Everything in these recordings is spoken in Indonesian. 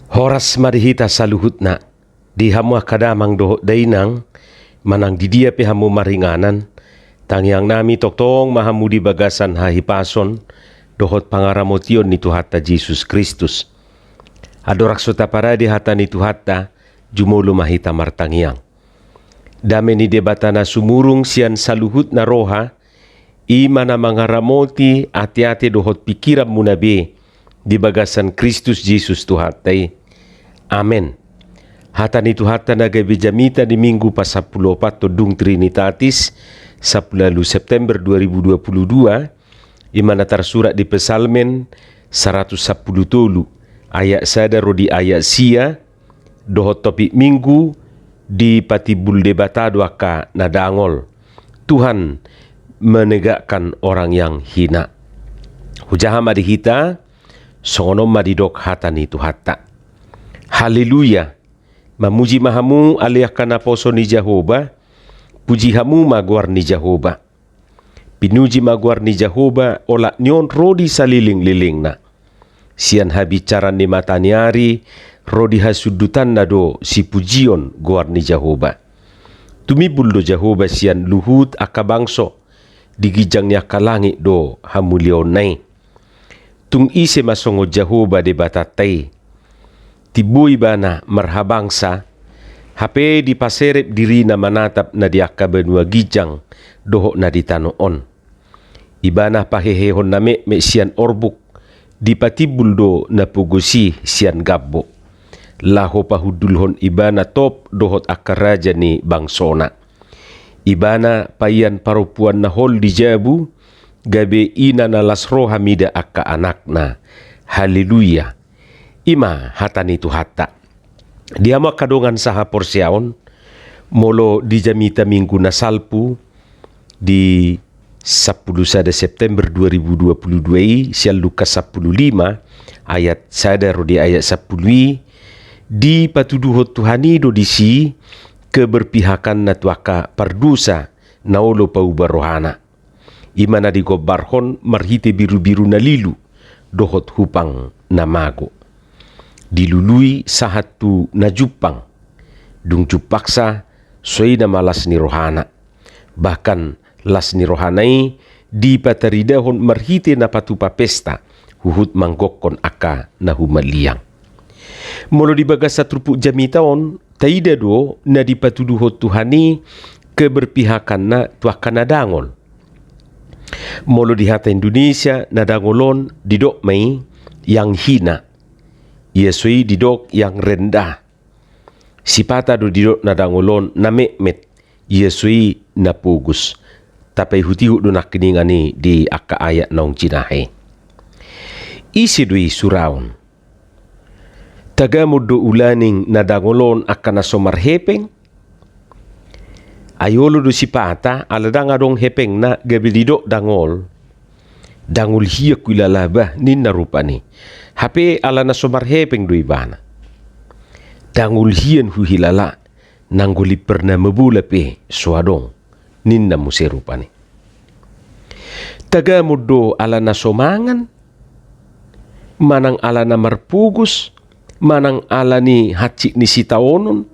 Horas marihita saluhutna di hamu kadamang dohot dainang manang di dia pe hamu maringanan tangyang nami toktong mahamu di bagasan hahipason dohot pangaramotion ni Tuhatta Jesus Kristus. Adorak sota para di hata ni Tuhatta jumulu mahita martangyang. Dame ni debatana sumurung sian saluhut na roha ima na mangaramoti ati-ati dohot pikiram munabe di bagasan Kristus Jesus Tuhatai. Amen. Hata ni Tuhatta nagabijamita di Minggu pa-14 Todung Trinitatis 10 September 2022 imana tersurat di Pesalmen 110 ayat sada rodi ayat sia dohot topik minggu di patibul debatado aka nadangol Tuhan menegakkan orang yang hina. Hujaha madihita songonom madidok hata ni Tuhatta. Haleluya. Mamuji mahamu aliah kana poso ni Jehovah. Puji hamu maguar ni Jehovah. Pinuji maguar ni Jehovah ola nyon rodi saliling-liling na. Sian habicaran ni mataniari rodi hasudutan na do si pujion guar ni Jehovah. Tumibul do Jehovah sian luhut akabangso digijang niya kalangi do hamulion nai. Tung ise masongo Jehovah de batatay. Tibuy bana marhabangsa hape di paserep diri na manatap na diaka benua gijang doho na ditanoon. Ibana pahehehon na me sian orbuk di patibuldo na pugusi sian gabbo. Laho pahudulhon ibana top dohot akaraja ni bangsona. Ibana payan parupuan na hol di jabu gabe ina na lasro hamida akka anak na. Haleluya. Ima hata ni Tuhatta. Dia makadongan saha porsiaon molo di jamita minggu na salpu di 10 September 2022 sial Lukas 15 ayat sada rodi ayat 10 di patuduhot Tuhani do disi keberpihakan na tuaka pardusa naolo paubar rohana. Imana di gobarhon marhite biru-biru na lilu dohot hupang na mago. Dilului sahatu na jupang dung jupaksa soi na malas ni rohana. Bahkan las ni rohanai di pataridahon marhite na patupa pesta huhut manggokon aka na humaliang. Molo di bagas sa trupuk jamitaon taida do na di patuduhot Tuhani keberpihakan na tuaka nadangol. Molo di hata Indonesia nadangolon didok mai yang hina. Yesui didok yang rendah. Sipata do didok nadangolon na mekmet. Yesui na pugus. Tapi hutihu do nakiningani di aka ayat naung cinahe. Isi dui suraun. Tagamud do ulaning nadangolon akan nasomar hepeng. Ayolo do sipata aladang adong hepeng na gabil didok dangol. Dangol hiya kuilalabah nin narupani. Hape ala na somar hepeng do ibana. Dangul hiyan huhilala nangguli perna mebula pe suadong ninna muserupani. Taga mudo ala na somangan manang ala na marpugus manang ala ni hacik ni sitaonon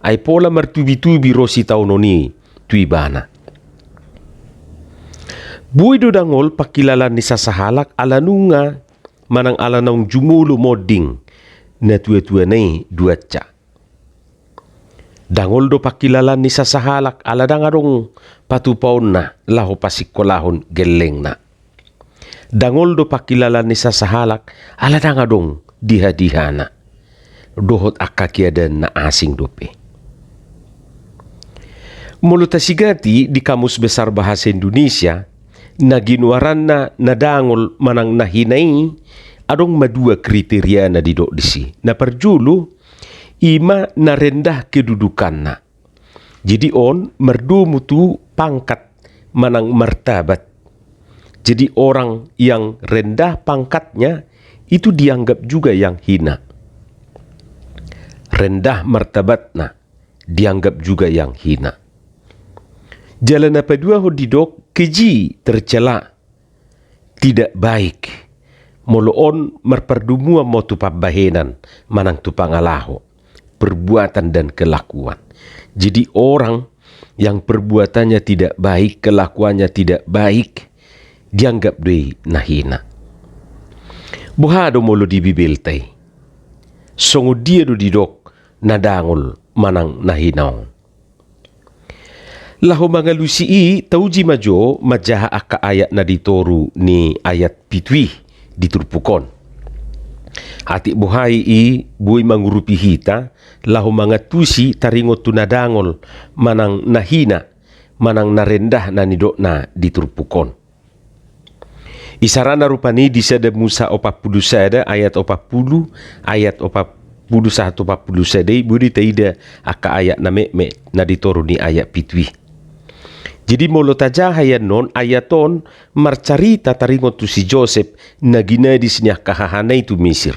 ay pola martubi-tubi ro sitaononi tu ibana. Buay do dangol pakilalan ni sasahalak ala nunga manang ala naung jumulu moding na tua-tua nai duaca. Dangol do pakilalan ni sasahalak ala dangarong patupaon na laho pasikolahon geleng na. Dangol do pakilalan ni sasahalak ala dangadong diha-dihana. Dohot akakiadan na asing dope. Mulut tasigati di Kamus Besar Bahasa Indonesia na ginuaran na nadangol manang nahinay adong madua kriteria na didok disi. Na perjulu ima na rendah kedudukan na. Jadi on merdu mutu pangkat manang martabat. Jadi orang yang rendah pangkatnya itu dianggap juga yang hina. Rendah martabatna dianggap juga yang hina. Jalan apa dua ho didok keji tercela tidak baik moloon merperdumua mo tu pabahenan manang tu pangalaho, perbuatan dan kelakuan. Jadi orang yang perbuatannya tidak baik, kelakuannya tidak baik, dianggap doi nahina. Buhado molo di bibeltai. Songo dia do didok nadangol manang nahinaon. Lahu mga lusii tauji majo majaha aka ayat na ditoru ni ayat pitwi diturpukon. Hati buhay buhay mangurupi hita lahu mga tusi taringot tunadangol manang nahina manang narendah na nidok na diturpukon. Isarana rupani di sada Musa 40 ayat 40 ayat 41 40 budi taida aka ayat na me na ditoru ni ayat pitwi. Jadi molo taja hayan non ayaton marcarita taringot tu si Joseph na gina di sinya kahahanay tu Misir.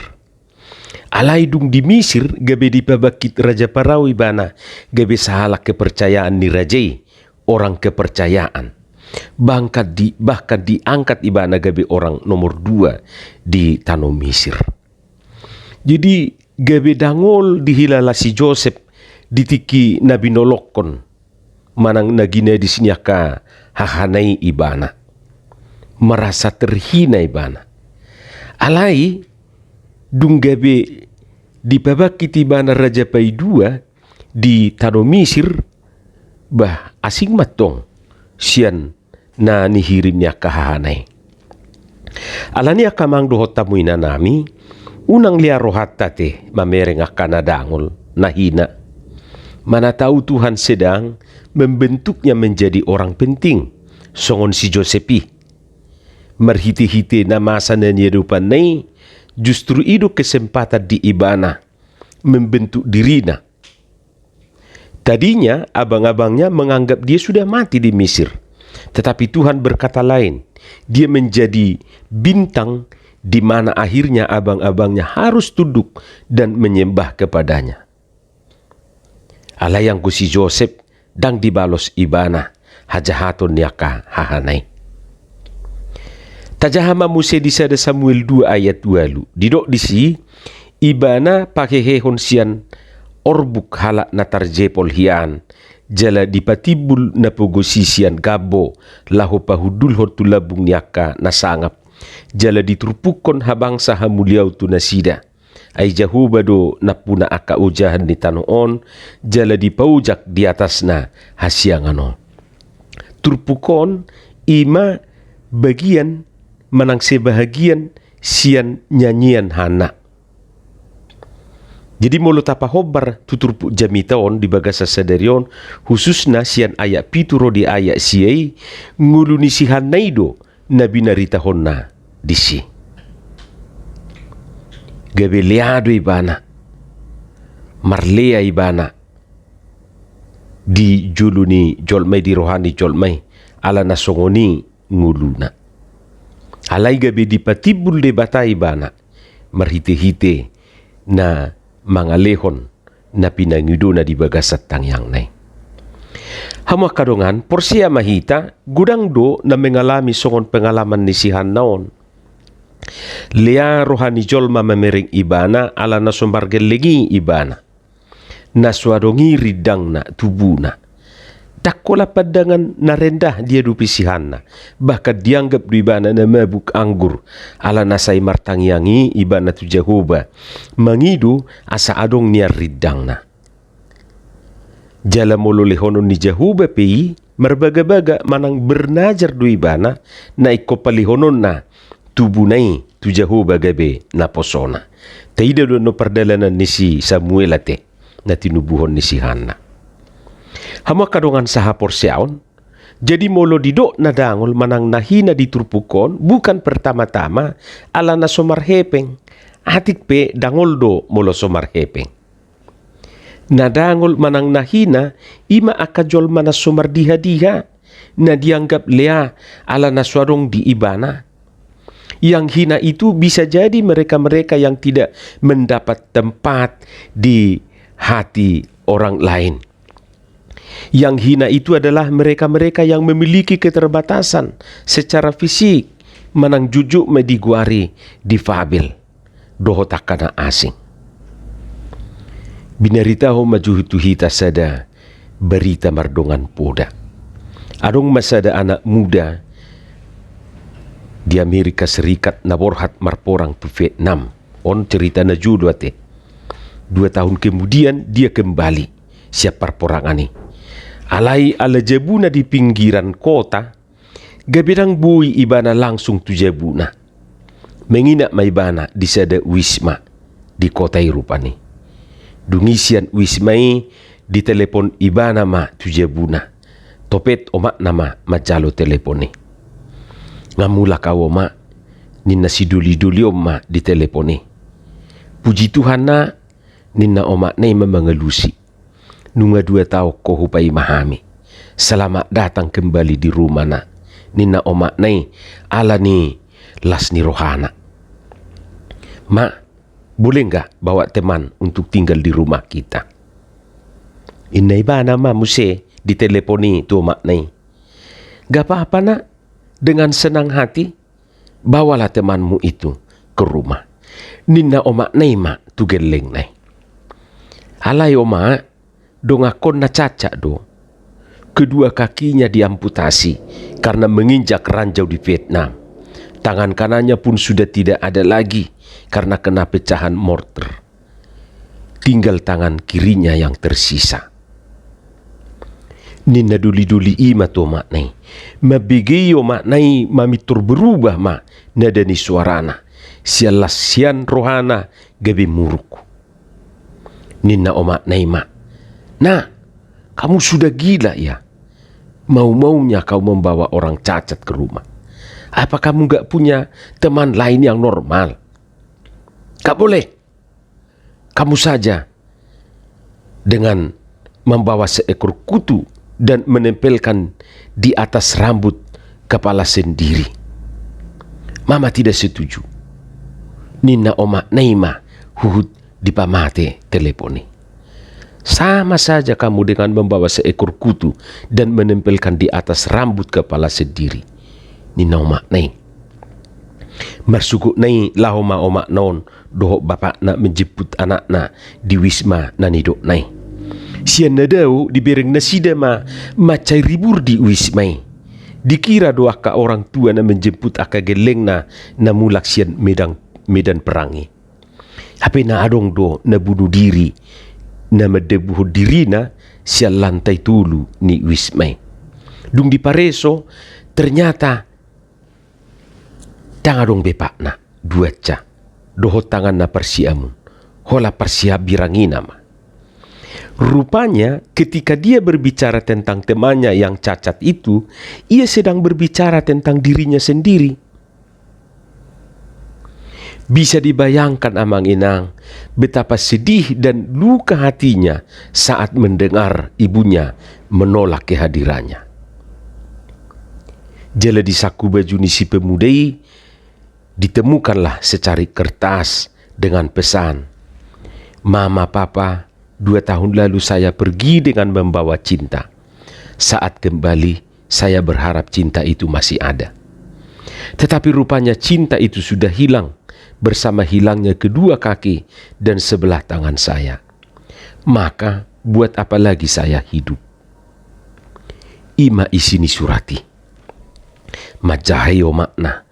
Alay dung di Misir gabe di pabakit Raja Parao ibana gabe sahalak kepercayaan ni Rajai, orang kepercayaan. Bahkan diangkat ibana gabe orang nomor 2 di tanah Misir. Jadi gabe dangol dihilala si Joseph ditiki nabi nolokon manang nagina di sinyaka hahanay ibana. Merasa terhina ibana. Alai dung gabe dipabakit ibana Raja Pai 2 di tanah Misir bah asing matong sian na nihirimnya kahanay. Alania kamang dohot tamuina nami unang lia rohat tate mamereng akan nadangol nahina. Mana tahu Tuhan sedang membentuknya menjadi orang penting. Songon si Josepi. Merhiti-hiti na masa na niyadupan na justru itu kesempatan di ibana membentuk dirina. Tadinya abang-abangnya menganggap dia sudah mati di Mesir. Tetapi Tuhan berkata lain. Dia menjadi bintang di mana akhirnya abang-abangnya harus tunduk dan menyembah kepadanya. Alayang ku si Joseph dang dibalos ibana hajahaton niaka hahanay. Tajahama Muse di sada Samuel 2 ayat 2 lu. Didok disi ibana pakehehon sian orbuk halak natarjepol hian. Jala dipatibul na pugosisian gabo lahu pahudul hotulabung niaka nasangap. Jala diturpukon habang sa hamuliaw tu nasida. Ay jahubado na puna aka ujahan ni tanoon. Jala dipaujak di atas na hasiangano. Turpukon ima bagian manang sebahagian sian nyanyian hana. Jadi molo tapahobar tuturpu jamitaon di bagasa sadarion khususna sian ayat pituro di ayat siai nguluni si hanaido na binaritahon na disi. Gabeleado ibana marlea ibana di juluni jolmai di rohani jolmai ala nasongoni nguluna. Alai gabe di patibul de bata ibana marhite-hite na mangalehon na pinangido na di bagasat tangyang nay. Hama kadongan porsia mahita gudang do na mengalami songon pengalaman ni sihan naon. Lea rohani jolma memering ibana ala na sombargel legi ibana. Na swadongi ridang na tubuna. Dakola padangan na rendah dia dupi sihanna. Bahkan dianggap du ibana na mabuk anggur. Ala nasay martangyangi ibana tu Jehovah. Mangidu asa adong niya ridang na. Jala molo lehonon ni Jehovah pei. Marbaga-baga manang bernajar du ibana. Na ikopalihonon na tubunay tu Jehovah gabe na posona. Taida do no perdalanan ni si Samuel ate. Na tinubuhon ni si Hana. Hama kadongan saha porsiaon. Jadi molo didok na dangol manang nahina diturpukon bukan pertama-tama ala na somarhepeng. Atik pe dangol do molo somarhepeng. Na dangol manang nahina ima akajol mana somardiha-diha na dianggap lea ala na swarong di ibana. Yang hina itu bisa jadi mereka-mereka yang tidak mendapat tempat di hati orang lain. Yang hina itu adalah mereka-mereka yang memiliki keterbatasan secara fisik, manang jujuk mediguari difabel doho takana asing. Binarita ho majuhutu hita sada berita mardongan poda. Adong masada anak muda di Amerika Serikat na borhat marporang tu Vietnam. On cerita na judua te. 2 tahun kemudian dia kembali siap perporangan ni. Alai ala jabuna di pinggiran kota, gabirang bui ibana langsung tu jabuna. Menginak maibana di sada wisma di kota Irupani. Dungisian wismai di telepon ibana ma tu jabuna. Topet omak nama macalo teleponi. Ngamula kau omak nina siduli-duli omak di teleponi. Puji Tuhan na nina omak nei memengelusi. Nunga 2 tau ko hupai mahami. Selamat datang kembali di rumah na. Nina omak nei ala ni las ni rohana. Mak, boleh enggak bawa teman untuk tinggal di rumah kita? Inai ba nama muse diteleponi tu omak nei. Gak apa-apa nak, dengan senang hati bawalah temanmu itu ke rumah. Nina omak nei mak tu geleng nei. Alai omak, dong akon na cacat do. Kedua kakinya diamputasi karena menginjak ranjau di Vietnam. Tangan kanannya pun sudah tidak ada lagi karena kena pecahan mortar. Tinggal tangan kirinya yang tersisa. Nina duli-duli ima to maknai. Mabigiyo maknai mamitur berubah mak nadani suarana. Sialas sian rohana gabi muruk. Nina omaknai mak. Nah, kamu sudah gila ya? Mau-maunya kau membawa orang cacat ke rumah. Apa kamu gak punya teman lain yang normal? Gak boleh. Kamu saja dengan membawa seekor kutu dan menempelkan di atas rambut kepala sendiri. Mama tidak setuju. Nina omak Neima huhut dipamate teleponi. Sama saja kamu dengan membawa seekor kutu dan menempelkan di atas rambut kepala sendiri. Nina omak nei. Marsukuk nei lahoma omak non dohok bapak nak menjemput anak na di wisma nanidok nei. Sian nadau dibereng nasida macai ribur di wismai. Dikira doa ka orang tua na menjemput aka geleng na mulak sian medan perangi. Hape na adong do na bunuh diri na medebuh diri na sian lantai tulu ni wismai. Dung di pareso ternyata tangadong bepak na duaca doho tangan na persiamun hola persia birangina ma. Rupanya ketika dia berbicara tentang temannya yang cacat itu, ia sedang berbicara tentang dirinya sendiri. Bisa dibayangkan amang inang betapa sedih dan luka hatinya saat mendengar ibunya menolak kehadirannya. Jala di saku baju ni si pemudai ditemukanlah secari kertas dengan pesan, Mama Papa, 2 tahun lalu saya pergi dengan membawa cinta. Saat kembali, saya berharap cinta itu masih ada. Tetapi rupanya cinta itu sudah hilang bersama hilangnya kedua kaki dan sebelah tangan saya. Maka buat apa lagi saya hidup? Ima isini surati. Majahayo makna.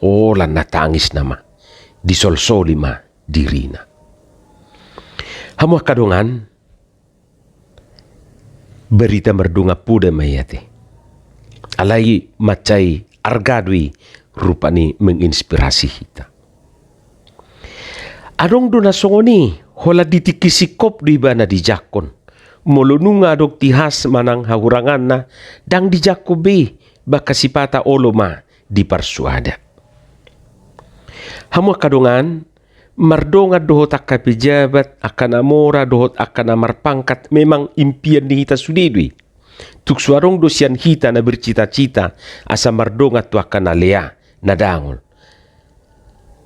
Holan na tangis nama. Disolsoli ma dirina. Hamuah kadongan berita merdunga puda mayate. Alai macai argadui rupani menginspirasi kita. Adong dona songoni hola ditikisikop di bana di jakon. Molonunga adok tihas manang hahurangan na dang di jakobe bakasipata oloma di parsuada. Hamuah kadongan mardonga dohot akka pejabat akan amora dohot akan amar pangkat memang impian ni hita sudidwi. Tuk suarong dosian hita na bercita-cita asa mardonga tu akan alea nadangol.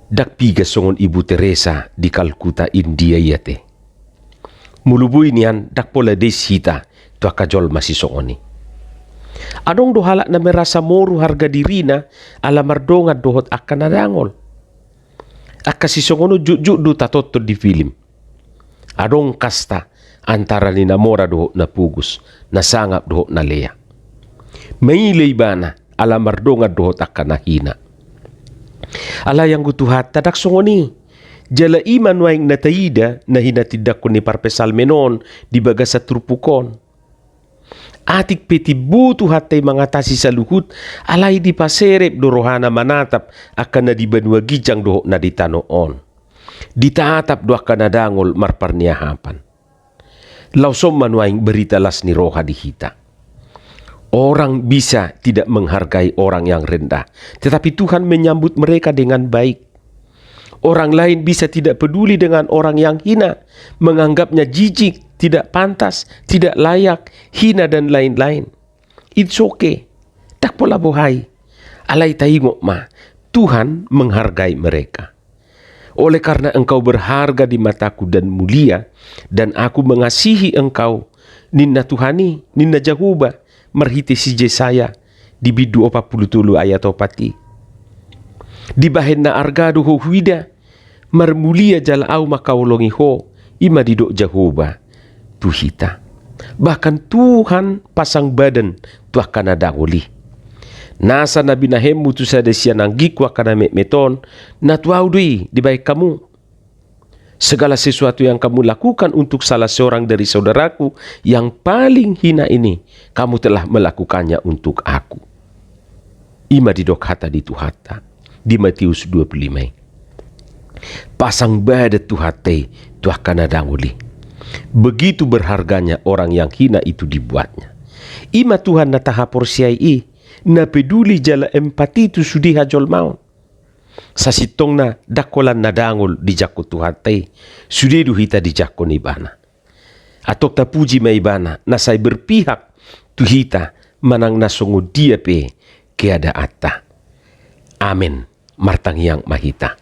Dak piga songon Ibu Teresa di Kalkuta India yate. Mulubui nian dak pola des hita tu akajol masih songoni. Adong dohala na merasa moru harga diri na alamardonga dohot akan nadangol. Akasisongono juk do tatoto di film. Adong kasta antara ni namora dohot na pugus, na sangap dohot na lea. May leibana alamardonga dohot akan nahina. Ala yang gutuhat tadak songoni. Jala iman waing natayida na hinatidak ko ni parpesal menon di baga sa trupukon. Atik peti butuh hatay mengatasi sa luhut alay di paserep dorohana manatap akan na di banua gijang doho na ditanoon. Ditaatap do akan na dangol marparniahapan. Lausom manuaing berita las ni roha dihita. Orang bisa tidak menghargai orang yang rendah, tetapi Tuhan menyambut mereka dengan baik. Orang lain bisa tidak peduli dengan orang yang hina, menganggapnya jijik, tidak pantas, tidak layak, hina dan lain-lain. It's okay. Tak pola bohai. Alay taingok ma, Tuhan menghargai mereka. Oleh karena engkau berharga di mataku dan mulia, dan aku mengasihi engkau, ninna Tuhani, ninna Jahuba, merhiti si Jesaya, di bidu 43 ayat 4. Di bahenna argado ho huida, marmulia jala au makaulongi ho, ima didok Jahuba, tuhita. Bahkan Tuhan pasang badan tuah kana dangoli. Nasa nabi nahemu tu sadesia nanggik wa kana meton, na tuau dui di baik kamu. Segala sesuatu yang kamu lakukan untuk salah seorang dari saudaraku yang paling hina ini, kamu telah melakukannya untuk aku. Ima didok hata di tuhata, di Matius 25. Pasang badat tuhate tuah kana dangoli. Begitu berharganya orang yang hina itu dibuatnya. Ima Tuhan na tahaporsiai, na peduli jala empati tu sudi hajol maun. Sasitong na dakolan na dangol di jako tuhate, sudi duhita di jako ni bana. Atok tapuji may bana, na say berpihak tuhita manang nasongo dia pe keada atta. Amen. Martang yang mahita.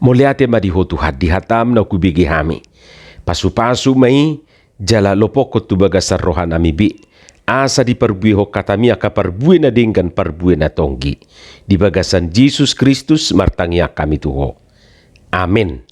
Moliate madiho tuhat dihatam na kubigi hami. Pasu-pasu may jala lopokot tu bagasar rohan amibi. Asa di perbuiho katamia kaparbue na dinggan parbue na tonggi. Di bagasan Jesus Kristus martangya kami tuho. Amen.